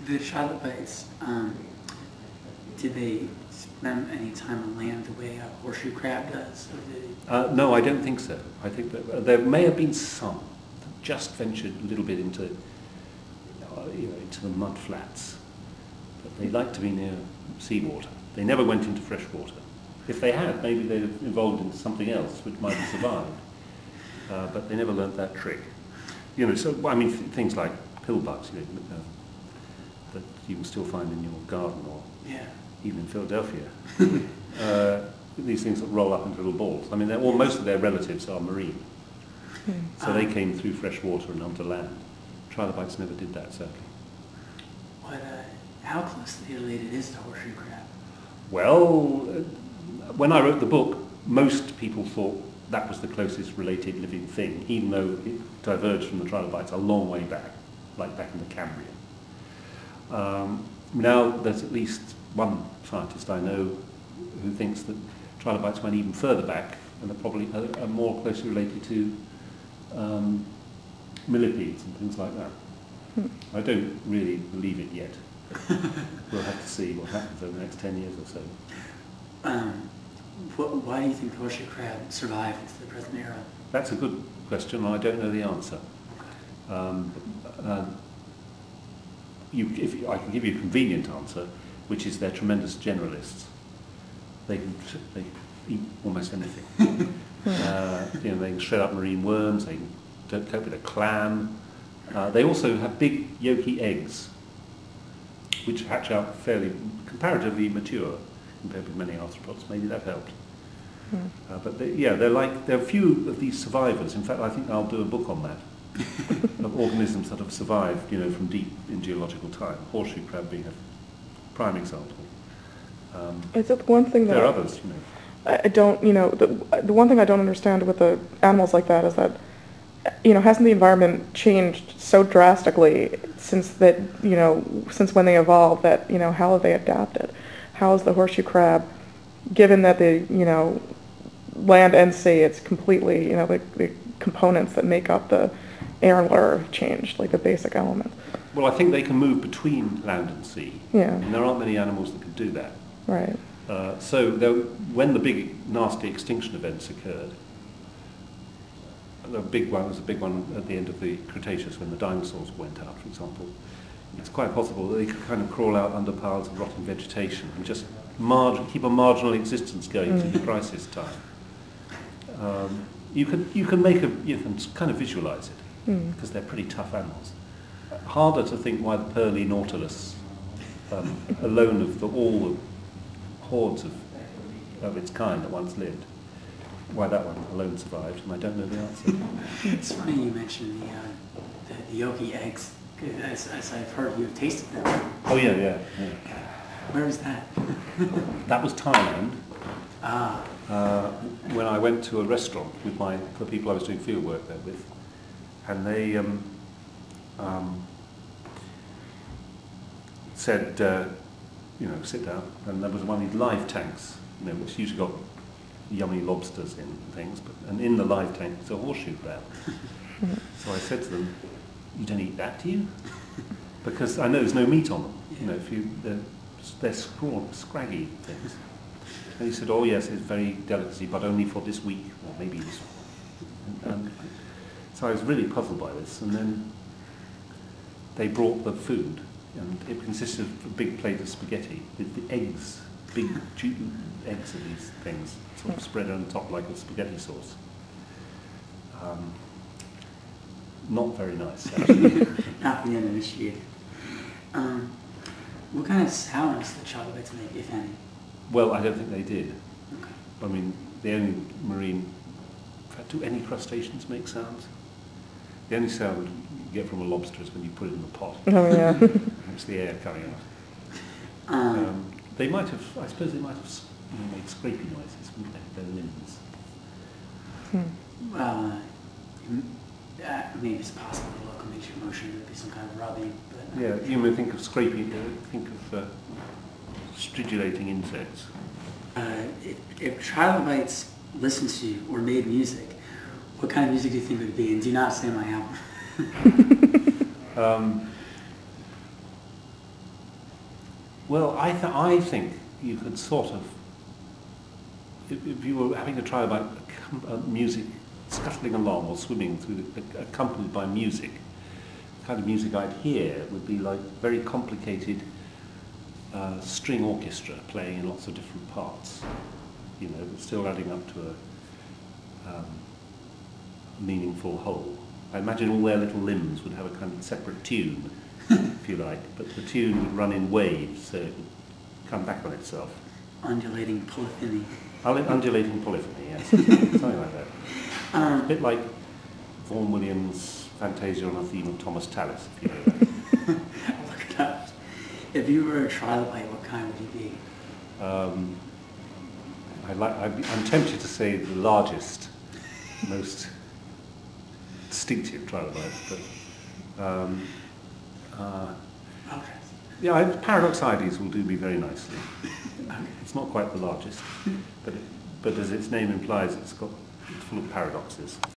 The trilobites, did they spend any time on land the way a horseshoe crab does? Or did they... No, I don't think so. I think that there may have been some that just ventured a little bit into, into the mud flats, but they like to be near seawater. They never went into fresh water. If they had, maybe they'd have evolved into something else which might have survived. But they never learnt that trick. So I mean, things like pillbugs, that you can still find in your garden or even in Philadelphia. These things that roll up into little balls. I mean, most of their relatives are marine. So they came through fresh water and onto land. Trilobites never did that, certainly. How closely related is the horseshoe crab? Well, when I wrote the book, most people thought that was the closest related living thing, even though it diverged from the trilobites a long way back, like back in the Cambrian. Now there's at least one scientist I know who thinks that trilobites went even further back and are probably are more closely related to millipedes and things like that. I don't really believe it yet. We'll have to see what happens over the next 10 years or so. Why do you think the horseshoe crab survived into the present era? That's a good question, and I don't know the answer. I can give you a convenient answer, which is they're tremendous generalists. They can eat almost anything. They can shred up marine worms. They can cope with a clam. They also have big yolky eggs, which hatch out comparatively mature compared with many arthropods. Maybe that helped. But there are few of these survivors. In fact, I think I'll do a book on that, of organisms that have survived, from deep in geological time. Horseshoe crab being a prime example. It's the one thing that there are others, I don't, the one thing I don't understand with the animals like that is that, hasn't the environment changed so drastically since when they evolved that, how have they adapted? How is the horseshoe crab, given that the, land and sea, it's completely, the components that make up the air and water have changed, like the basic element. Well, I think they can move between land and sea. Yeah. And there aren't many animals that can do that. Right. When the big, nasty extinction events occurred, the big one was a big one at the end of the Cretaceous when the dinosaurs went out, for example. It's quite possible that they could kind of crawl out under piles of rotting vegetation and just keep a marginal existence going to the crisis time. You can kind of visualize it because they're pretty tough animals. Harder to think why the pearly nautilus, alone of all the hordes of its kind that once lived, why that one alone survived, and I don't know the answer. It's funny you mentioned the yolky eggs. As I've heard, you have tasted them. Oh yeah. Where was that? That was Thailand. Ah. When I went to a restaurant with the people I was doing field work there with, and they said, sit down, and there was one of these live tanks, which usually got yummy lobsters in and things, and in the live tank was a horseshoe crab. So I said to them, "You don't eat that, do you?" Because I know there's no meat on them. They're scraggy things. And he said, "Oh yes, it's very delicacy, but only for this week, or maybe this." So I was really puzzled by this, and then they brought the food, and it consisted of a big plate of spaghetti with the eggs, big eggs of these things, sort of spread on top like a spaghetti sauce. Not very nice, actually. Not the uninitiated. What kind of sounds do the trilobites make, if any? Well, I don't think they did. Okay. I mean, the only marine... In fact, do any crustaceans make sounds? The only sound you get from a lobster is when you put it in the pot. Oh, yeah. It's the air coming out. They might have, I suppose they might have made scrapey noises with their limbs. Well, maybe it's possible the locomotion motion would be some kind of rubbing. But yeah, you may think of scraping, think of stridulating insects. If trilobites listened to you or made music, what kind of music do you think it would be? And do not say my album. Well, I think you could sort of, if you were having a trilobite music scuttling along or swimming through, accompanied by music, the kind of music I'd hear would be like very complicated string orchestra playing in lots of different parts, you know, but still adding up to a meaningful whole. I imagine all their little limbs would have a kind of separate tune, if you like, but the tune would run in waves, so it would come back on itself. Undulating polyphony. Undulating polyphony, yes, something like that. A bit like Vaughan Williams' Fantasia on a Theme of Thomas Tallis, if you know that. I'll look it up. If you were a trilobite, what kind would you be? I'm tempted to say the largest, most distinctive trilobite, but Okay. yeah, Paradoxides will do me very nicely. It's not quite the largest, but as its name implies, it's full of paradoxes.